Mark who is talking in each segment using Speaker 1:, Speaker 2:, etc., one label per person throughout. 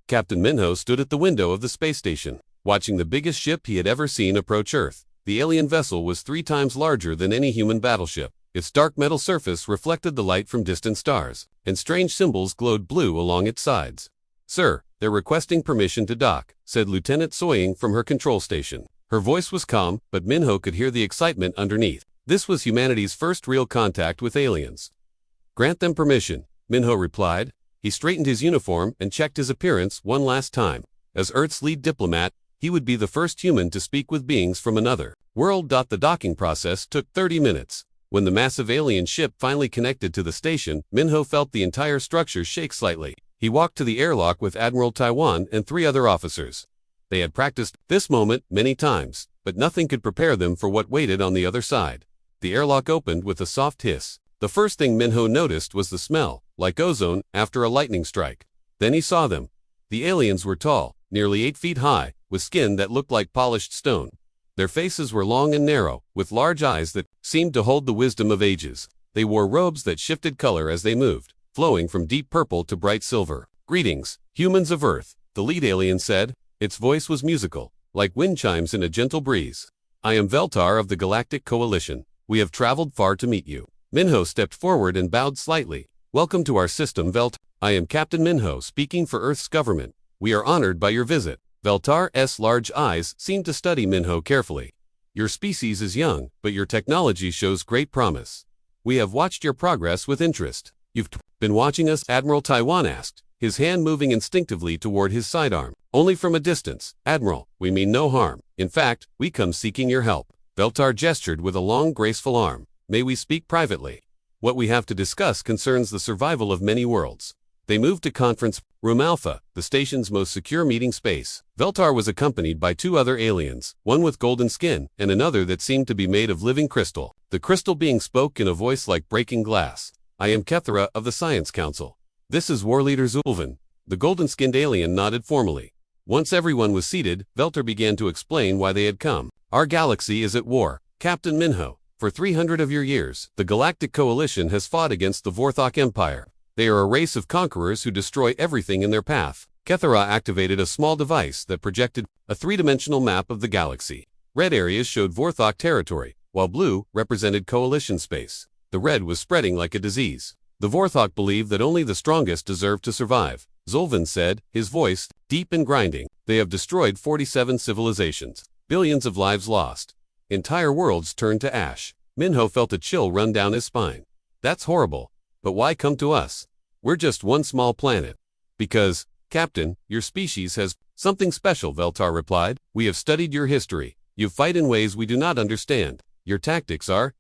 Speaker 1: Captain Minho stood at the window of the space station, watching the biggest ship he had ever seen approach Earth. The alien vessel was 3 times larger than any human battleship. Its dark metal surface reflected the light from distant stars, and strange symbols glowed blue along its sides. "Sir, they're requesting permission to dock," said Lieutenant Soying from her control station. Her voice was calm, but Minho could hear the excitement underneath. This was humanity's first real contact with aliens. "Grant them permission," Minho replied. He straightened his uniform and checked his appearance one last time. As Earth's lead diplomat, he would be the first human to speak with beings from another world. The docking process took 30 minutes. When the massive alien ship finally connected to the station, Minho felt the entire structure shake slightly. He walked to the airlock with Admiral Taiwan and 3 other officers. They had practiced this moment many times, but nothing could prepare them for what waited on the other side. The airlock opened with a soft hiss. The first thing Minho noticed was the smell, like ozone after a lightning strike. Then he saw them. The aliens were tall, nearly 8 feet high, with skin that looked like polished stone. Their faces were long and narrow, with large eyes that seemed to hold the wisdom of ages. They wore robes that shifted color as they moved, flowing from deep purple to bright silver. "Greetings, humans of Earth," the lead alien said. Its voice was musical, like wind chimes in a gentle breeze. "I am Veltar of the Galactic Coalition. We have traveled far to meet you." Minho stepped forward and bowed slightly. "Welcome to our system, Veltar. I am Captain Minho, speaking for Earth's government. We are honored by your visit." Veltar's large eyes seemed to study Minho carefully. "Your species is young, but your technology shows great promise. We have watched your progress with interest." "You've been watching us?" Admiral Taiwan asked, his hand moving instinctively toward his sidearm. "Only from a distance, Admiral. We mean no harm. In fact, we come seeking your help." Veltar gestured with a long, graceful arm. "May we speak privately? What we have to discuss concerns the survival of many worlds." They moved to Conference Room Alpha, the station's most secure meeting space. Veltar was accompanied by 2 other aliens, one with golden skin and another that seemed to be made of living crystal. The crystal being spoke in a voice like breaking glass. "I am Kethra of the Science Council. This is War Leader Zulvan." The golden-skinned alien nodded formally. Once everyone was seated, Veltar began to explain why they had come. "Our galaxy is at war, Captain Minho. For 300 of your years, the Galactic Coalition has fought against the Vorthok Empire. They are a race of conquerors who destroy everything in their path." Kethra activated a small device that projected a 3-dimensional map of the galaxy. Red areas showed Vorthok territory, while blue represented Coalition space. The red was spreading like a disease. "The Vorthok believe that only the strongest deserve to survive," Zulvan said, his voice deep and grinding. "They have destroyed 47 civilizations, billions of lives lost. Entire worlds turned to ash." Minho felt a chill run down his spine. "That's horrible. But why come to us? We're just one small planet." "Because, Captain, your species has something special," Veltar replied. "We have studied your history. You fight in ways we do not understand. Your tactics are ...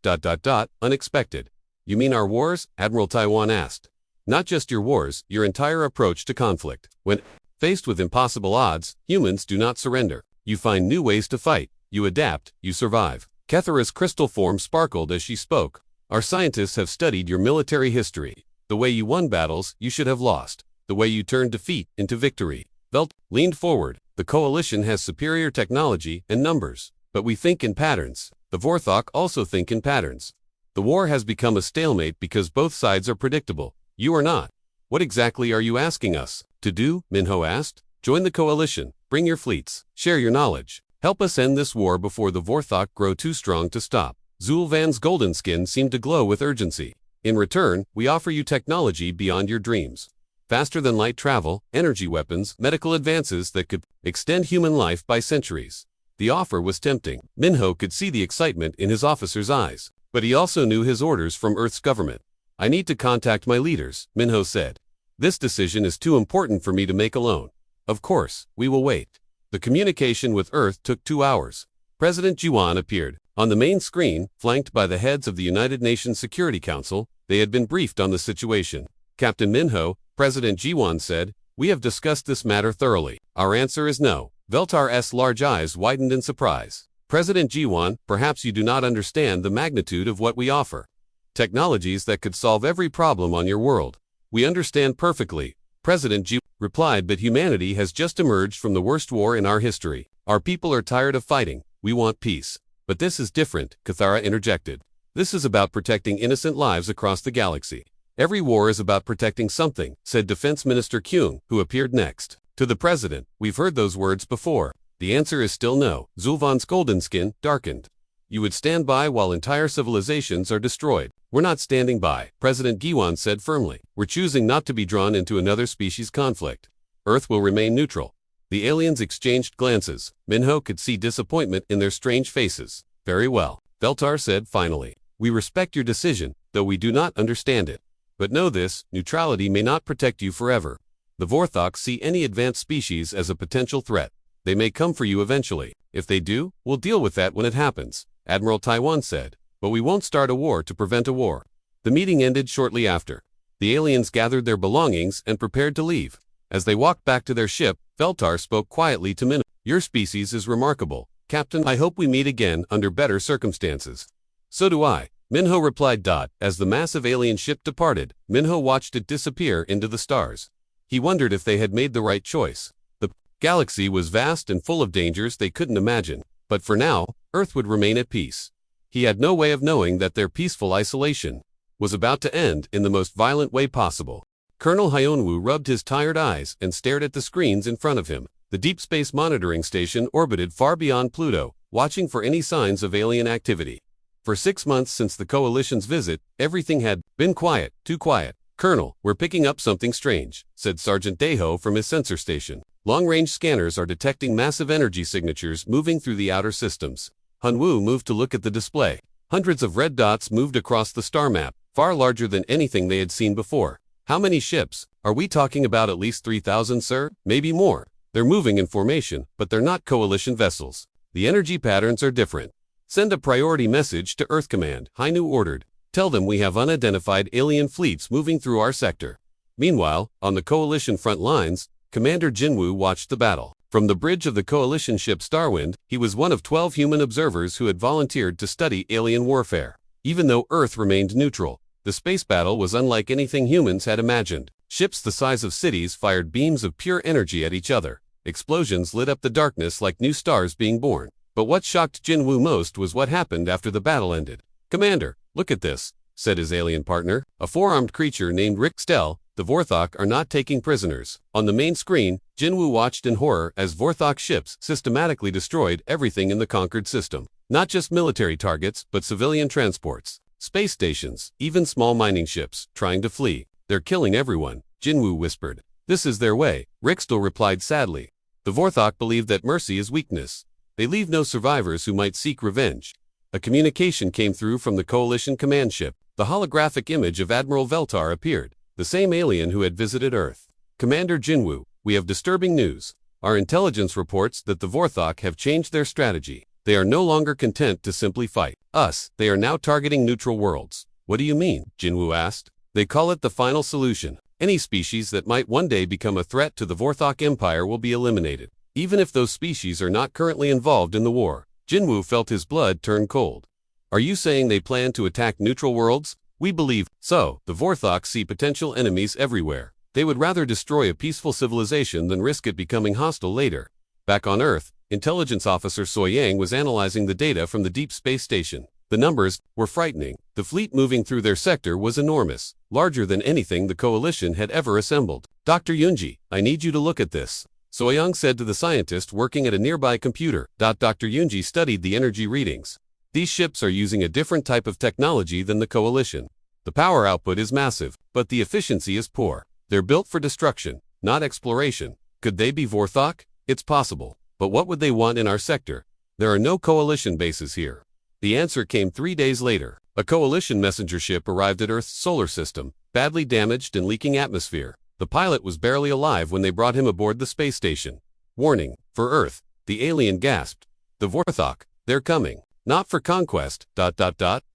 Speaker 1: unexpected." "You mean our wars?" Admiral Taiwan asked. "Not just your wars, your entire approach to conflict. When faced with impossible odds, humans do not surrender. You find new ways to fight. You adapt, you survive." Kethra's crystal form sparkled as she spoke. "Our scientists have studied your military history. The way you won battles you should have lost. The way you turned defeat into victory." Velt leaned forward. "The Coalition has superior technology and numbers. But we think in patterns. The Vorthok also think in patterns. The war has become a stalemate because both sides are predictable. You are not." "What exactly are you asking us to do?" Minho asked. "Join the Coalition. Bring your fleets. Share your knowledge. Help us end this war before the Vorthok grow too strong to stop." Zulvan's golden skin seemed to glow with urgency. "In return, we offer you technology beyond your dreams. Faster than light travel, energy weapons, medical advances that could extend human life by centuries." The offer was tempting. Minho could see the excitement in his officer's eyes. But he also knew his orders from Earth's government. "I need to contact my leaders," Minho said. "This decision is too important for me to make alone." "Of course, we will wait." The communication with Earth took 2 hours. President Jiwan appeared. On the main screen, flanked by the heads of the United Nations Security Council, they had been briefed on the situation. "Captain Minho," President Jiwan said, "we have discussed this matter thoroughly. Our answer is no." Veltar's large eyes widened in surprise. "President Jiwan, perhaps you do not understand the magnitude of what we offer. Technologies that could solve every problem on your world." "We understand perfectly," President Jiwan replied, "but humanity has just emerged from the worst war in our history. Our people are tired of fighting. We want peace." "But this is different," Kethra interjected. "This is about protecting innocent lives across the galaxy." "Every war is about protecting something," said Defense Minister Kyung, who appeared next. To the president, we've heard those words before. The answer is still no. Zulvan's golden skin darkened. You would stand by while entire civilizations are destroyed. We're not standing by, President Giwan said firmly. We're choosing not to be drawn into another species conflict. Earth will remain neutral. The aliens exchanged glances. Minho could see disappointment in their strange faces. Very well, Veltar said finally. We respect your decision, though we do not understand it. But know this, neutrality may not protect you forever. The Vorthok see any advanced species as a potential threat. They may come for you eventually. If they do, we'll deal with that when it happens, Admiral Taiwan said. But we won't start a war to prevent a war. The meeting ended shortly after. The aliens gathered their belongings and prepared to leave. As they walked back to their ship, Veltar spoke quietly to Minho. Your species is remarkable, Captain. I hope we meet again under better circumstances. So do I, Minho replied. As the massive alien ship departed, Minho watched it disappear into the stars. He wondered if they had made the right choice. The galaxy was vast and full of dangers they couldn't imagine, but for now, Earth would remain at peace. He had no way of knowing that their peaceful isolation was about to end in the most violent way possible. Colonel Hyunwoo rubbed his tired eyes and stared at the screens in front of him. The Deep Space Monitoring Station orbited far beyond Pluto, watching for any signs of alien activity. For 6 months since the Coalition's visit, everything had been quiet, too quiet. Colonel, we're picking up something strange, said Sergeant Daeho from his sensor station. Long-range scanners are detecting massive energy signatures moving through the outer systems. Hyunwoo moved to look at the display. Hundreds of red dots moved across the star map, far larger than anything they had seen before. How many ships? Are we talking about at least 3,000, sir? Maybe more. They're moving in formation, but they're not Coalition vessels. The energy patterns are different. Send a priority message to Earth Command, Hyunwoo ordered. Tell them we have unidentified alien fleets moving through our sector. Meanwhile, on the Coalition front lines, Commander Jinwoo watched the battle. From the bridge of the Coalition ship Starwind, he was one of 12 human observers who had volunteered to study alien warfare. Even though Earth remained neutral, the space battle was unlike anything humans had imagined. Ships the size of cities fired beams of pure energy at each other. Explosions lit up the darkness like new stars being born. But what shocked Jinwoo most was what happened after the battle ended. Commander, look at this, said his alien partner, a four-armed creature named Rick Stell. The Vorthok are not taking prisoners. On the main screen, Jinwoo watched in horror as Vorthok ships systematically destroyed everything in the conquered system. Not just military targets, but civilian transports, space stations, even small mining ships, trying to flee. They're killing everyone, Jinwoo whispered. This is their way, Rick Stell replied sadly. The Vorthok believe that mercy is weakness. They leave no survivors who might seek revenge. A communication came through from the Coalition command ship. The holographic image of Admiral Veltar appeared, the same alien who had visited Earth. Commander Jinwoo, we have disturbing news. Our intelligence reports that the Vorthok have changed their strategy. They are no longer content to simply fight us. They are now targeting neutral worlds. What do you mean? Jinwoo asked. They call it the final solution. Any species that might one day become a threat to the Vorthok Empire will be eliminated, even if those species are not currently involved in the war. Jinwoo felt his blood turn cold. Are you saying they plan to attack neutral worlds? We believe so. The Vorthok see potential enemies everywhere. They would rather destroy a peaceful civilization than risk it becoming hostile later. Back on Earth, Intelligence Officer Soyang was analyzing the data from the Deep Space Station. The numbers were frightening. The fleet moving through their sector was enormous, larger than anything the Coalition had ever assembled. Dr. Yunji, I need you to look at this, Soyang said to the scientist working at a nearby computer. Dr. Yunji studied the energy readings. These ships are using a different type of technology than the Coalition. The power output is massive, but the efficiency is poor. They're built for destruction, not exploration. Could they be Vorthok? It's possible. But what would they want in our sector? There are no Coalition bases here. The answer came 3 days later. A Coalition messenger ship arrived at Earth's solar system, badly damaged and leaking atmosphere. The pilot was barely alive when they brought him aboard the space station. Warning, for Earth, the alien gasped. The Vorthok, they're coming. Not for conquest,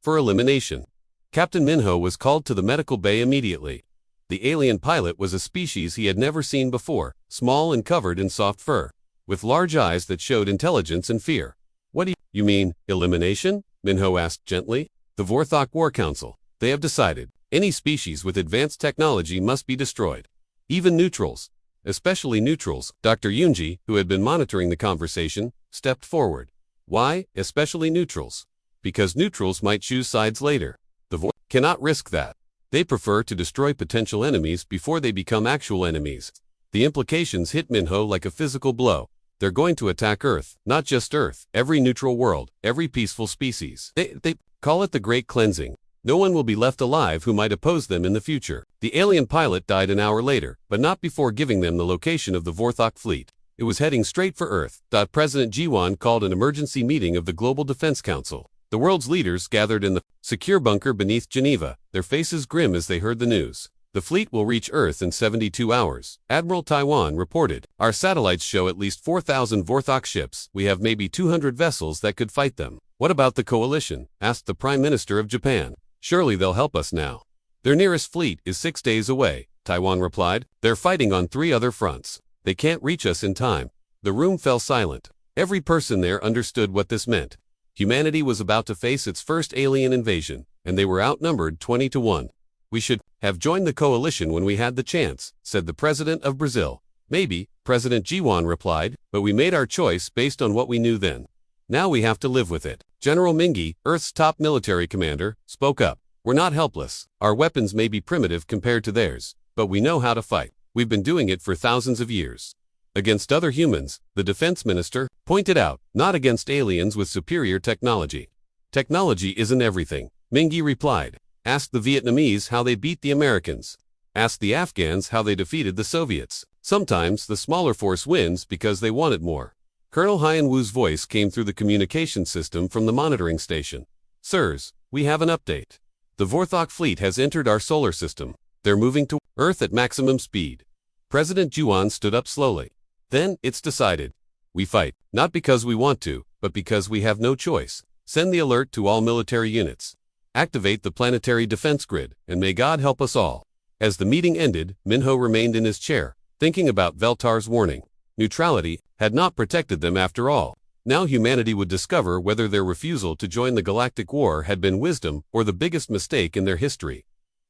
Speaker 1: for elimination. Captain Minho was called to the medical bay immediately. The alien pilot was a species he had never seen before, small and covered in soft fur, with large eyes that showed intelligence and fear. What do you mean, elimination? Minho asked gently. The Vorthok War Council. They have decided. Any species with advanced technology must be destroyed. Even neutrals. Especially neutrals. Dr. Yunji, who had been monitoring the conversation, stepped forward. Why, especially neutrals? Because neutrals might choose sides later. The Vorthok cannot risk that. They prefer to destroy potential enemies before they become actual enemies. The implications hit Minho like a physical blow. They're going to attack Earth, not just Earth, every neutral world, every peaceful species. They call it the Great Cleansing. No one will be left alive who might oppose them in the future. The alien pilot died an hour later, but not before giving them the location of the Vorthok fleet. It was heading straight for Earth. President Jiwan called an emergency meeting of the Global Defense Council. The world's leaders gathered in the secure bunker beneath Geneva, their faces grim as they heard the news. The fleet will reach Earth in 72 hours, Admiral Taiwan reported. Our satellites show at least 4,000 Vorthok ships. We have maybe 200 vessels that could fight them. What about the coalition? Asked the Prime Minister of Japan. Surely they'll help us now. Their nearest fleet is 6 days away, Taiwan replied. They're fighting on 3 other fronts. They can't reach us in time. The room fell silent. Every person there understood what this meant. Humanity was about to face its first alien invasion, and they were outnumbered 20-1. We should have joined the coalition when we had the chance, said the president of Brazil. Maybe, President Jiwan replied, but we made our choice based on what we knew then. Now we have to live with it. General Mingi, Earth's top military commander, spoke up. We're not helpless. Our weapons may be primitive compared to theirs, but we know how to fight. We've been doing it for thousands of years. Against other humans, the defense minister pointed out, not against aliens with superior technology. Technology isn't everything, Mingi replied. Ask the Vietnamese how they beat the Americans. Ask the Afghans how they defeated the Soviets. Sometimes the smaller force wins because they want it more. Colonel Hyan Wu's voice came through the communication system from the monitoring station. Sirs, we have an update. The Vorthok fleet has entered our solar system. They're moving to Earth at maximum speed. President Jiwan stood up slowly. Then, it's decided. We fight, not because we want to, but because we have no choice. Send the alert to all military units. Activate the planetary defense grid, and may God help us all. As the meeting ended, Minho remained in his chair, thinking about Veltar's warning. Neutrality had not protected them after all. Now humanity would discover whether their refusal to join the Galactic War had been wisdom or the biggest mistake in their history.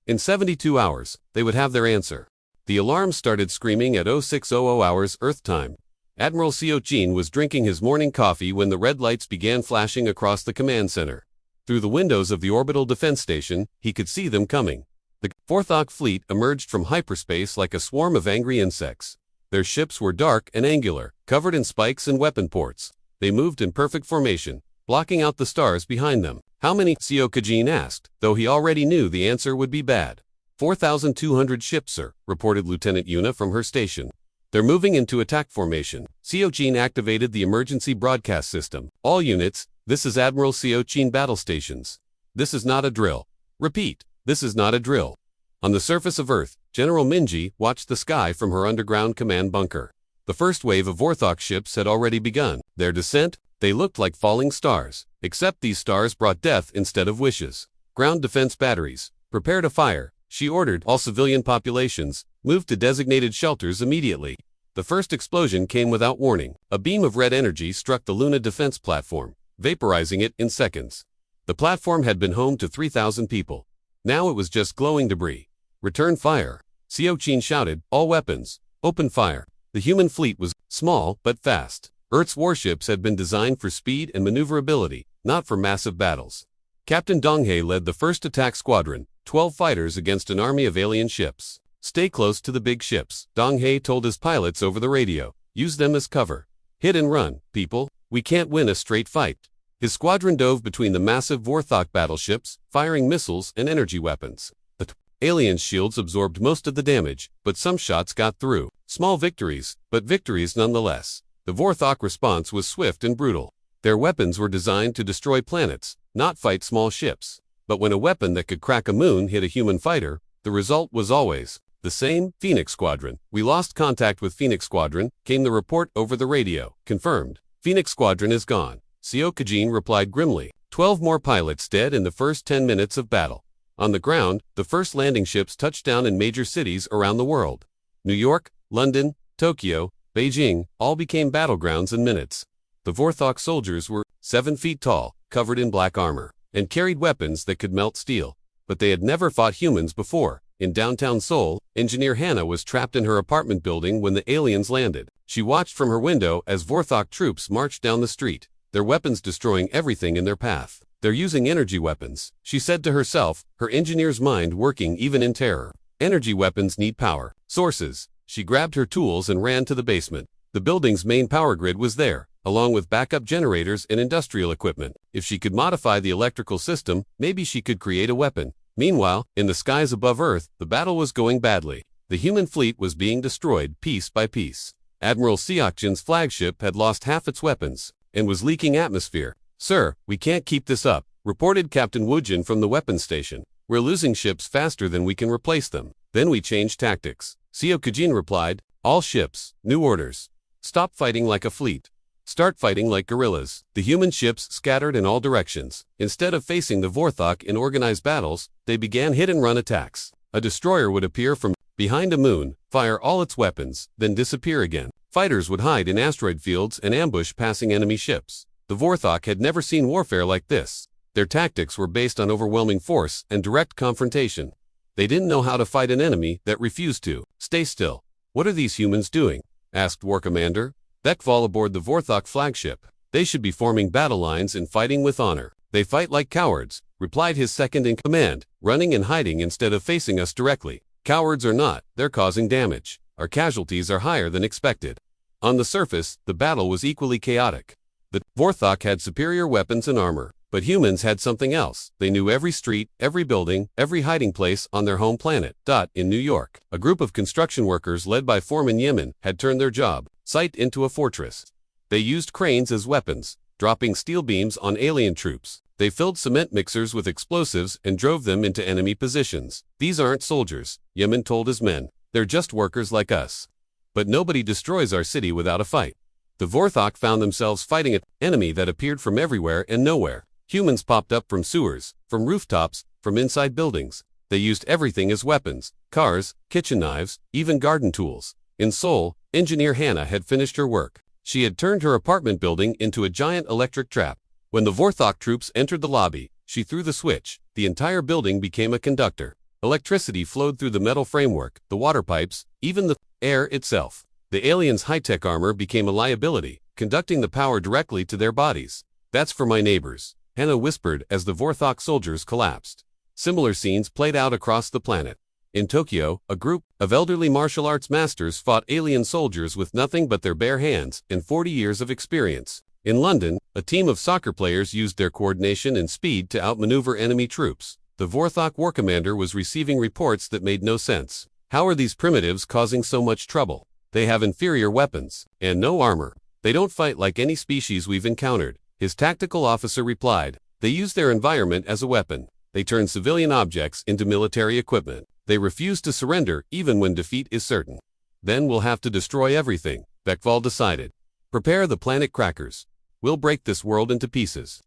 Speaker 1: In 72 hours, they would have their answer. The alarm started screaming at 0600 hours Earth time. Admiral Seochin was drinking his morning coffee when the red lights began flashing across the command center. Through the windows of the orbital defense station, he could see them coming. The Vorthok fleet emerged from hyperspace like a swarm of angry insects. Their ships were dark and angular, covered in spikes and weapon ports. They moved in perfect formation, blocking out the stars behind them. How many? Seokajin asked, though he already knew the answer would be bad. 4,200 ships, sir, reported Lieutenant Yuna from her station. They're moving into attack formation. Seochin activated the emergency broadcast system. All units, this is Admiral Seochin battle stations. This is not a drill. Repeat, this is not a drill. On the surface of Earth, General Minji watched the sky from her underground command bunker. The first wave of Vorthok ships had already begun. Their descent, they looked like falling stars, except these stars brought death instead of wishes. Ground defense batteries, prepare to fire. She ordered all civilian populations, move to designated shelters immediately. The first explosion came without warning. A beam of red energy struck the Luna defense platform, vaporizing it in seconds. The platform had been home to 3,000 people. Now it was just glowing debris. Return fire. Seochin shouted, all weapons, open fire. The human fleet was small but fast. Earth's warships had been designed for speed and maneuverability, not for massive battles. Captain Donghae led the first attack squadron, 12 fighters against an army of alien ships. Stay close to the big ships, Donghae told his pilots over the radio. Use them as cover. Hit and run, people. We can't win a straight fight. His squadron dove between the massive Vorthok battleships, firing missiles and energy weapons. The aliens' shields absorbed most of the damage, but some shots got through. Small victories, but victories nonetheless. The Vorthok response was swift and brutal. Their weapons were designed to destroy planets, not fight small ships. But when a weapon that could crack a moon hit a human fighter, the result was always the same. Phoenix Squadron. We lost contact with Phoenix Squadron, came the report over the radio. Confirmed. Phoenix Squadron is gone. Seokajin replied grimly. 12 more pilots dead in the first 10 minutes of battle. On the ground, the first landing ships touched down in major cities around the world. New York, London, Tokyo, Beijing, all became battlegrounds in minutes. The Vorthok soldiers were 7 feet tall, covered in black armor, and carried weapons that could melt steel. But they had never fought humans before. In downtown Seoul, engineer Hannah was trapped in her apartment building when the aliens landed. She watched from her window as Vorthok troops marched down the street, their weapons destroying everything in their path. They're using energy weapons, she said to herself, her engineer's mind working even in terror. Energy weapons need power sources. She grabbed her tools and ran to the basement. The building's main power grid was there, along with backup generators and industrial equipment. If she could modify the electrical system, maybe she could create a weapon. Meanwhile, in the skies above Earth, the battle was going badly. The human fleet was being destroyed piece by piece. Admiral Seokjin's flagship had lost half its weapons and was leaking atmosphere. "Sir, we can't keep this up," reported Captain Woojin from the weapons station. "We're losing ships faster than we can replace them." Then we changed tactics. Seokjin replied, "All ships, new orders. Stop fighting like a fleet. Start fighting like guerrillas." The human ships scattered in all directions. Instead of facing the Vorthok in organized battles, they began hit-and-run attacks. A destroyer would appear from behind a moon, fire all its weapons, then disappear again. Fighters would hide in asteroid fields and ambush passing enemy ships. The Vorthok had never seen warfare like this. Their tactics were based on overwhelming force and direct confrontation. They didn't know how to fight an enemy that refused to stay still. "What are these humans doing?" asked War Commander Bekval aboard the Vorthok flagship. "They should be forming battle lines and fighting with honor." "They fight like cowards," replied his second-in-command, "running and hiding instead of facing us directly." "Cowards or not, they're causing damage. Our casualties are higher than expected." On the surface, the battle was equally chaotic. The Vorthok had superior weapons and armor, but humans had something else. They knew every street, every building, every hiding place on their home planet. In New York, a group of construction workers led by Foreman Yemen had turned their job site into a fortress. They used cranes as weapons, dropping steel beams on alien troops. They filled cement mixers with explosives and drove them into enemy positions. "These aren't soldiers," Yemen told his men. "They're just workers like us. But nobody destroys our city without a fight." The Vorthok found themselves fighting an enemy that appeared from everywhere and nowhere. Humans popped up from sewers, from rooftops, from inside buildings. They used everything as weapons: cars, kitchen knives, even garden tools. In Seoul, engineer Hannah had finished her work. She had turned her apartment building into a giant electric trap. When the Vorthok troops entered the lobby, she threw the switch. The entire building became a conductor. Electricity flowed through the metal framework, the water pipes, even the air itself. The aliens' high-tech armor became a liability, conducting the power directly to their bodies. "That's for my neighbors," Hannah whispered as the Vorthok soldiers collapsed. Similar scenes played out across the planet. In Tokyo, a group of elderly martial arts masters fought alien soldiers with nothing but their bare hands and 40 years of experience. In London, a team of soccer players used their coordination and speed to outmaneuver enemy troops. The Vorthok war commander was receiving reports that made no sense. "How are these primitives causing so much trouble? They have inferior weapons and no armor. They don't fight like any species we've encountered," his tactical officer replied. "They use their environment as a weapon. They turn civilian objects into military equipment. They refuse to surrender even when defeat is certain." "Then we'll have to destroy everything," Bekval decided. "Prepare the planet crackers. We'll break this world into pieces."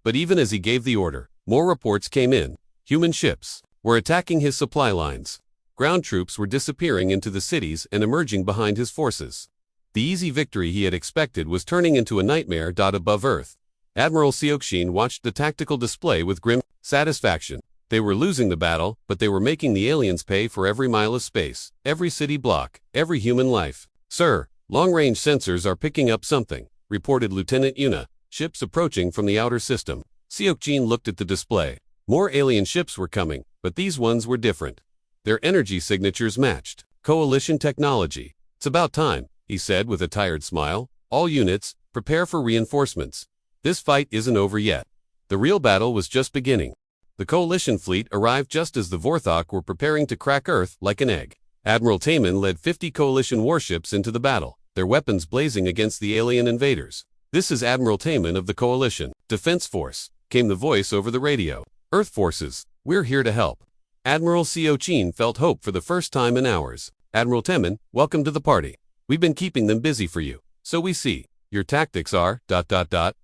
Speaker 1: But even as he gave the order, more reports came in. Human ships were attacking his supply lines. Ground troops were disappearing into the cities and emerging behind his forces. The easy victory he had expected was turning into a nightmare. Above Earth, Admiral Seokjin watched the tactical display with grim satisfaction. They were losing the battle, but they were making the aliens pay for every mile of space, every city block, every human life. "Sir, long-range sensors are picking up something," reported Lieutenant Yuna. "Ships approaching from the outer system." Seokjin looked at the display. More alien ships were coming, but these ones were different. Their energy signatures matched coalition technology. "It's about time," he said with a tired smile. "All units, prepare for reinforcements. This fight isn't over yet." The real battle was just beginning. The coalition fleet arrived just as the Vorthok were preparing to crack Earth like an egg. Admiral Taman led 50 coalition warships into the battle, their weapons blazing against the alien invaders. "This is Admiral Taman of the Coalition Defense Force," came the voice over the radio. "Earth forces, we're here to help." Admiral Seokjin felt hope for the first time in hours. "Admiral Taman, welcome to the party. We've been keeping them busy for you. So we see. Your tactics are,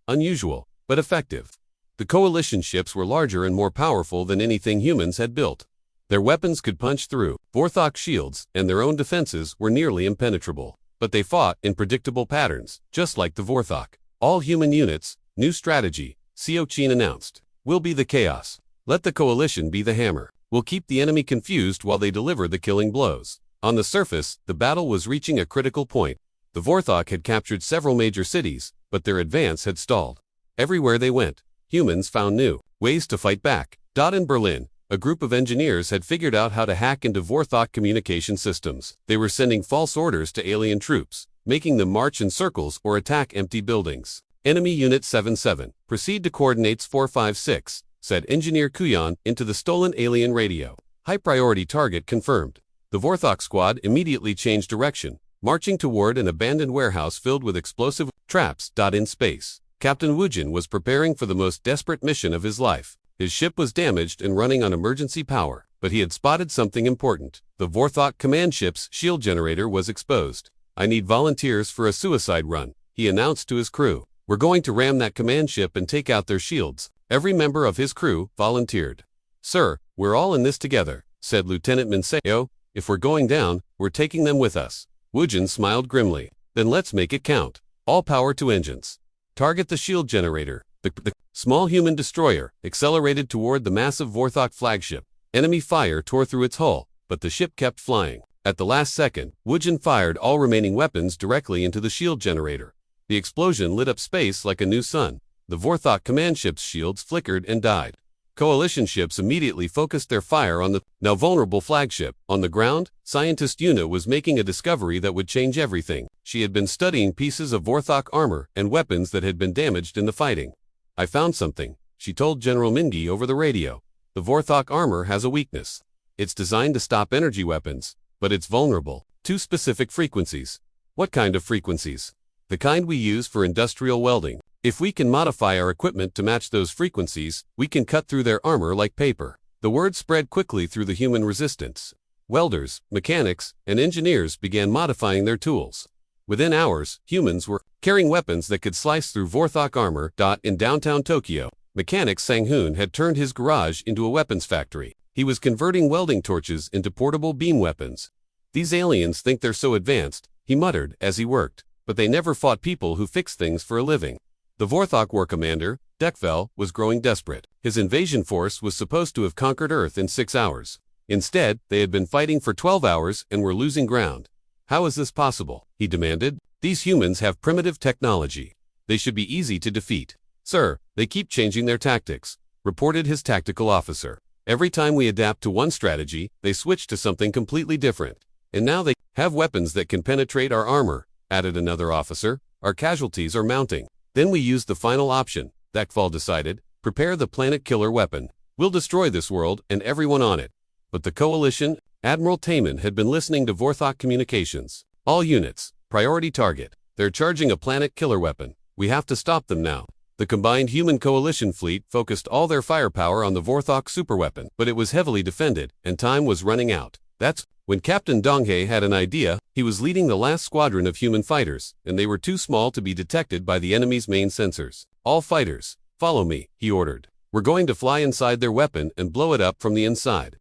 Speaker 1: unusual, but effective." The coalition ships were larger and more powerful than anything humans had built. Their weapons could punch through Vorthok shields, and their own defenses were nearly impenetrable. But they fought in predictable patterns, just like the Vorthok. "All human units, new strategy," Seokjin announced. "We'll be the chaos. Let the coalition be the hammer. We'll keep the enemy confused while they deliver the killing blows." On the surface, the battle was reaching a critical point. The Vorthok had captured several major cities, but their advance had stalled. Everywhere they went, humans found new ways to fight back. In Berlin, A group of engineers had figured out how to hack into Vorthok communication systems. They were sending false orders to alien troops, making them march in circles or attack empty buildings. Enemy Unit 77, proceed to coordinates 456, said Engineer Kuyan into the stolen alien radio. High priority target confirmed. The Vorthok squad immediately changed direction, marching toward an abandoned warehouse filled with explosive traps. In space, Captain Wujin was preparing for the most desperate mission of his life. His ship was damaged and running on emergency power, but he had spotted something important. The Vorthok command ship's shield generator was exposed. I need volunteers for a suicide run, he announced to his crew. We're going to ram that command ship and take out their shields. Every member of his crew volunteered. Sir, we're all in this together, said Lieutenant Minseo. If we're going down, we're taking them with us. Wujin smiled grimly. Then let's make it count. All power to engines. Target the shield generator. The small human destroyer accelerated toward the massive Vorthok flagship. Enemy fire tore through its hull, but the ship kept flying. At the last second, Wujin fired all remaining weapons directly into the shield generator. The explosion lit up space like a new sun. The Vorthok command ship's shields flickered and died. Coalition ships immediately focused their fire on the now vulnerable flagship. On the ground, scientist Yuna was making a discovery that would change everything. She had been studying pieces of Vorthok armor and weapons that had been damaged in the fighting. I found something, she told General Mingi over the radio. The Vorthok armor has a weakness. It's designed to stop energy weapons, but it's vulnerable to specific frequencies. What kind of frequencies? The kind we use for industrial welding. If we can modify our equipment to match those frequencies, we can cut through their armor like paper. The word spread quickly through the human resistance. Welders, mechanics, and engineers began modifying their tools. Within hours, humans were carrying weapons that could slice through Vorthok armor. In downtown Tokyo, mechanic Sang-hoon had turned his garage into a weapons factory. He was converting welding torches into portable beam weapons. These aliens think they're so advanced, he muttered as he worked, but they never fought people who fix things for a living. The Vorthok war commander, Dekvel, was growing desperate. His invasion force was supposed to have conquered Earth in 6 hours. Instead, they had been fighting for 12 hours and were losing ground. How is this possible? He demanded. These humans have primitive technology. They should be easy to defeat. Sir, they keep changing their tactics, reported his tactical officer. Every time we adapt to one strategy, they switch to something completely different. And now they have weapons that can penetrate our armor, added another officer. Our casualties are mounting. Then we use the final option, Dekval decided. Prepare the planet killer weapon. We'll destroy this world and everyone on it. But the coalition, Admiral Taman had been listening to Vorthok communications. All units, priority target. They're charging a planet killer weapon. We have to stop them now. The combined human coalition fleet focused all their firepower on the Vorthok superweapon, but it was heavily defended, and time was running out. That's when Captain Donghae had an idea. He was leading the last squadron of human fighters, and they were too small to be detected by the enemy's main sensors. All fighters, follow me, he ordered. We're going to fly inside their weapon and blow it up from the inside.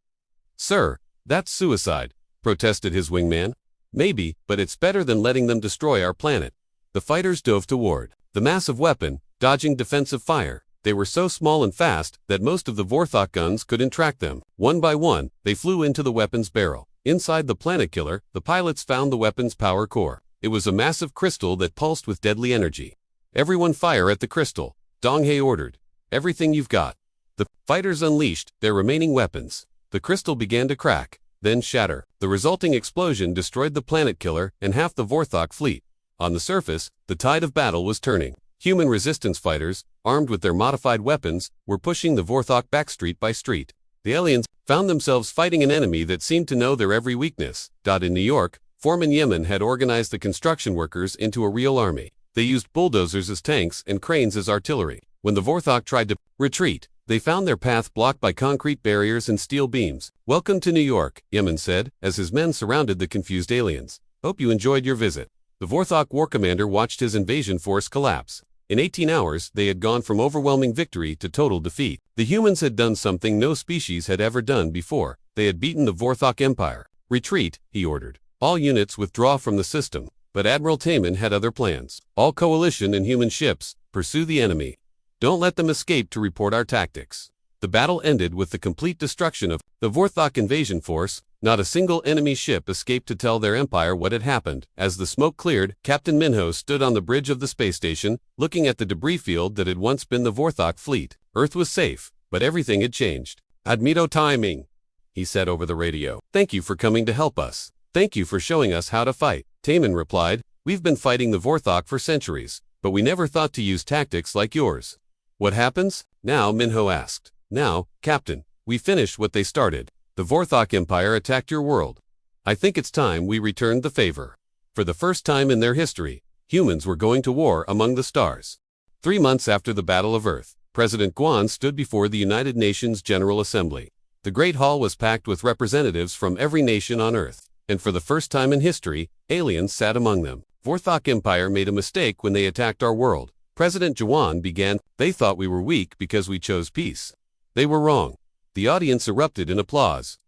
Speaker 1: Sir, that's suicide, protested his wingman. Maybe, but it's better than letting them destroy our planet. The fighters dove toward the massive weapon, dodging defensive fire. They were so small and fast that most of the Vorthok guns couldn't track them. One by one, they flew into the weapon's barrel. Inside the planet killer, the pilots found the weapon's power core. It was a massive crystal that pulsed with deadly energy. Everyone fire at the crystal, Donghae ordered. Everything you've got. The fighters unleashed their remaining weapons. The crystal began to crack, then shatter. The resulting explosion destroyed the planet killer and half the Vorthok fleet. On the surface, the tide of battle was turning. Human resistance fighters, armed with their modified weapons, were pushing the Vorthok back street by street. The aliens found themselves fighting an enemy that seemed to know their every weakness. In New York, Foreman Yemen had organized the construction workers into a real army. They used bulldozers as tanks and cranes as artillery. When the Vorthok tried to retreat, they found their path blocked by concrete barriers and steel beams. Welcome to New York, Yemen said, as his men surrounded the confused aliens. Hope you enjoyed your visit. The Vorthok war commander watched his invasion force collapse. In 18 hours, they had gone from overwhelming victory to total defeat. The humans had done something no species had ever done before. They had beaten the Vorthok Empire. Retreat, he ordered. All units withdraw from the system. But Admiral Taman had other plans. All coalition and human ships, pursue the enemy. Don't let them escape to report our tactics. The battle ended with the complete destruction of the Vorthok invasion force. Not a single enemy ship escaped to tell their empire what had happened. As the smoke cleared, Captain Minho stood on the bridge of the space station, looking at the debris field that had once been the Vorthok fleet. Earth was safe, but everything had changed. Admito timing, he said over the radio. Thank you for coming to help us. Thank you for showing us how to fight. Taman replied, we've been fighting the Vorthok for centuries, but we never thought to use tactics like yours. What happens? Now, Minho asked. Now, Captain, we finished what they started. The Vorthok Empire attacked your world. I think it's time we returned the favor. For the first time in their history, humans were going to war among the stars. 3 months after the Battle of Earth, President Guan stood before the United Nations General Assembly. The Great Hall was packed with representatives from every nation on Earth, and for the first time in history, aliens sat among them. Vorthok Empire made a mistake when they attacked our world. President Guan began, they thought we were weak because we chose peace. They were wrong. The audience erupted in applause.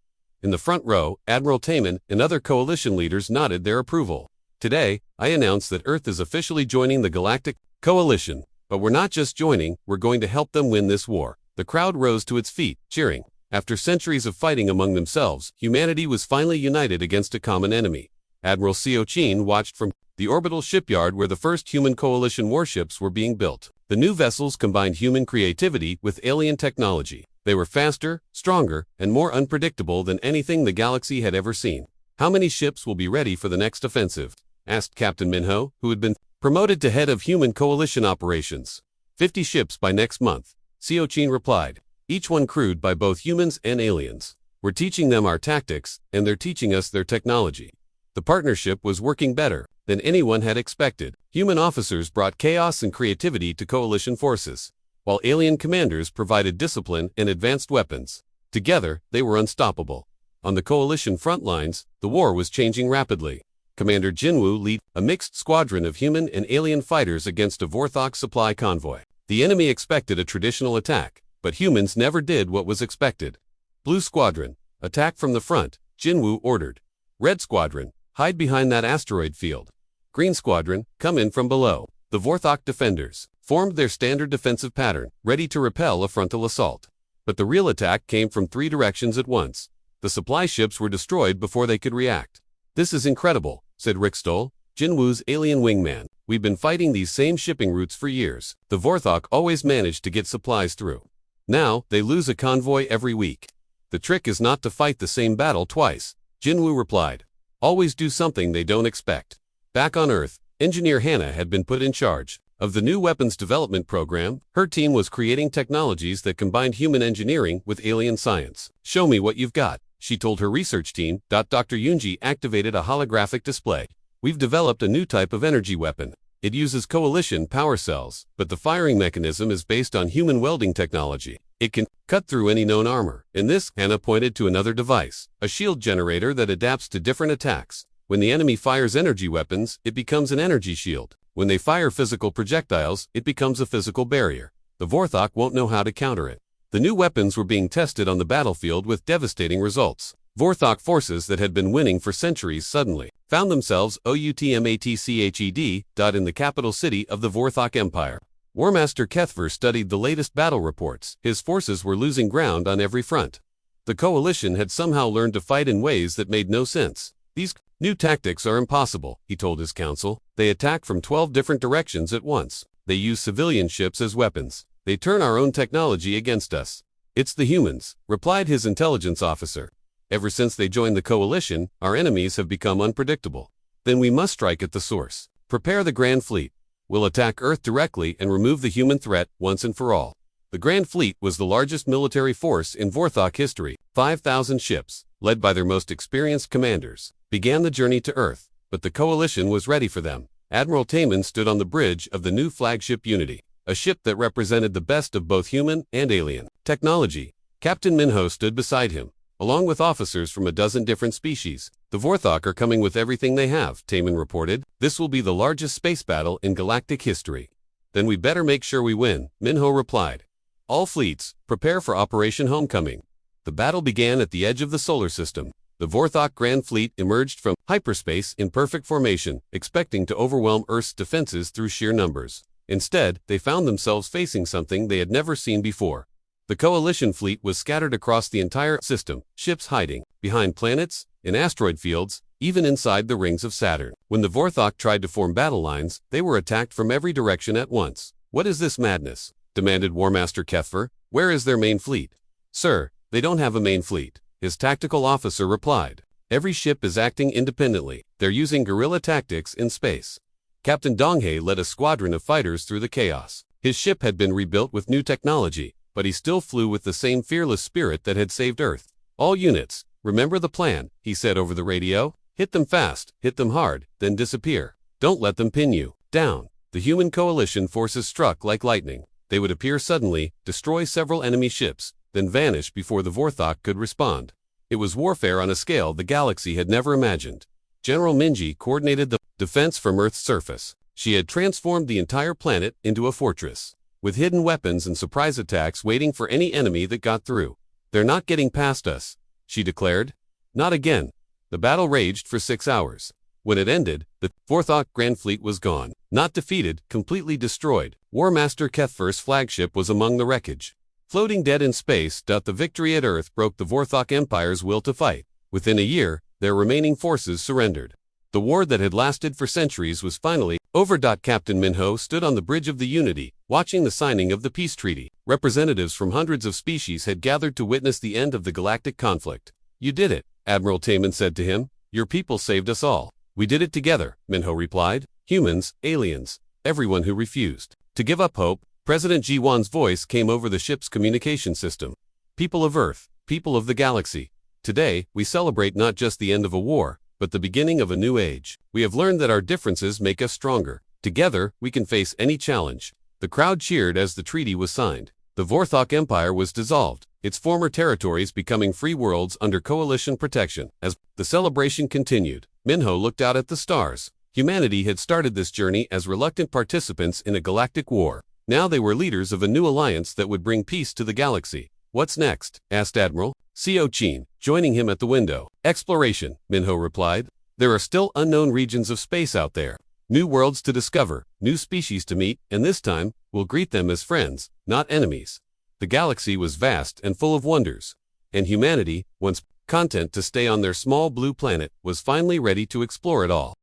Speaker 1: In the front row, Admiral Taman and other coalition leaders nodded their approval. Today, I announce that Earth is officially joining the Galactic Coalition. But we're not just joining, we're going to help them win this war. The crowd rose to its feet, cheering. After centuries of fighting among themselves, humanity was finally united against a common enemy. Admiral Seo Chin watched from the orbital shipyard where the first human coalition warships were being built. The new vessels combined human creativity with alien technology. They were faster, stronger, and more unpredictable than anything the galaxy had ever seen. How many ships will be ready for the next offensive? Asked Captain Minho, who had been promoted to head of human coalition operations. 50 ships by next month, Seo Chin replied. Each one crewed by both humans and aliens. We're teaching them our tactics, and they're teaching us their technology. The partnership was working better than anyone had expected. Human officers brought chaos and creativity to coalition forces, while alien commanders provided discipline and advanced weapons. Together, they were unstoppable. On the coalition front lines, the war was changing rapidly. Commander Jinwoo led a mixed squadron of human and alien fighters against a Vorthok supply convoy. The enemy expected a traditional attack, but humans never did what was expected. Blue Squadron, attack from the front, Jinwoo ordered. Red Squadron, hide behind that asteroid field. Green Squadron, come in from below. The Vorthok defenders formed their standard defensive pattern, ready to repel a frontal assault. But the real attack came from 3 directions at once. The supply ships were destroyed before they could react. This is incredible, said Rickstoll, Jinwoo's alien wingman. We've been fighting these same shipping routes for years. The Vorthok always managed to get supplies through. Now, they lose a convoy every week. The trick is not to fight the same battle twice, Jinwoo replied. Always do something they don't expect. Back on Earth, Engineer Hannah had been put in charge of the new weapons development program. Her team was creating technologies that combined human engineering with alien science. Show me what you've got, she told her research team. Dr. Yoonji activated a holographic display. We've developed a new type of energy weapon. It uses coalition power cells, but the firing mechanism is based on human welding technology. It can cut through any known armor. In this, Hannah pointed to another device, a shield generator that adapts to different attacks. When the enemy fires energy weapons, it becomes an energy shield. When they fire physical projectiles, it becomes a physical barrier. The Vorthok won't know how to counter it. The new weapons were being tested on the battlefield with devastating results. Vorthok forces that had been winning for centuries suddenly found themselves outmatched. In the capital city of the Vorthok Empire. War Master Kethver studied the latest battle reports. His forces were losing ground on every front. The coalition had somehow learned to fight in ways that made no sense. These new tactics are impossible, he told his council. They attack from 12 different directions at once. They use civilian ships as weapons. They turn our own technology against us. It's the humans, replied his intelligence officer. Ever since they joined the coalition, our enemies have become unpredictable. Then we must strike at the source. Prepare the Grand Fleet. We'll attack Earth directly and remove the human threat once and for all. The Grand Fleet was the largest military force in Vorthok history. 5,000 ships, led by their most experienced commanders, began the journey to Earth, but the coalition was ready for them. Admiral Taman stood on the bridge of the new flagship Unity, a ship that represented the best of both human and alien technology. Captain Minho stood beside him, along with officers from a dozen different species. The Vorthok are coming with everything they have, Taman reported. This will be the largest space battle in galactic history. Then we better make sure we win, Minho replied. All fleets, prepare for Operation Homecoming. The battle began at the edge of the solar system. The Vorthok Grand Fleet emerged from hyperspace in perfect formation, expecting to overwhelm Earth's defenses through sheer numbers. Instead, they found themselves facing something they had never seen before. The coalition fleet was scattered across the entire system, ships hiding behind planets, in asteroid fields, even inside the rings of Saturn. When the Vorthok tried to form battle lines, they were attacked from every direction at once. What is this madness? Demanded War Master Kethver. Where is their main fleet? Sir, They don't have a main fleet, his tactical officer replied. Every ship is acting independently. They're using guerrilla tactics in space. Captain Donghae led a squadron of fighters through the chaos. His ship had been rebuilt with new technology, but he still flew with the same fearless spirit that had saved Earth. All units, remember the plan, he said over the radio. Hit them fast, hit them hard, then disappear. Don't let them pin you down. The human coalition forces struck like lightning. They would appear suddenly, destroy several enemy ships, then vanish before the Vorthok could respond. It was warfare on a scale the galaxy had never imagined. General Minji coordinated the defense from Earth's surface. She had transformed the entire planet into a fortress, with hidden weapons and surprise attacks waiting for any enemy that got through. They're not getting past us, she declared. Not again. The battle raged for 6 hours. When it ended, the Vorthok Grand Fleet was gone. Not defeated, completely destroyed. War Master Kethfer's flagship was among the wreckage. Floating dead in space, the victory at Earth broke the Vorthok Empire's will to fight. Within a year, their remaining forces surrendered. The war that had lasted for centuries was finally over. Captain Minho stood on the bridge of the Unity, watching the signing of the peace treaty. Representatives from hundreds of species had gathered to witness the end of the galactic conflict. You did it, Admiral Taman said to him. Your people saved us all. We did it together, Minho replied. Humans, aliens, everyone who refused to give up hope. President Ji-won's voice came over the ship's communication system. People of Earth, people of the galaxy. Today, we celebrate not just the end of a war, but the beginning of a new age. We have learned that our differences make us stronger. Together, we can face any challenge. The crowd cheered as the treaty was signed. The Vorthok Empire was dissolved, its former territories becoming free worlds under coalition protection. As the celebration continued, Minho looked out at the stars. Humanity had started this journey as reluctant participants in a galactic war. Now they were leaders of a new alliance that would bring peace to the galaxy. What's next? Asked Admiral Seo Chin, joining him at the window. Exploration, Minho replied. There are still unknown regions of space out there. New worlds to discover, new species to meet, and this time, we'll greet them as friends, not enemies. The galaxy was vast and full of wonders, and humanity, once content to stay on their small blue planet, was finally ready to explore it all.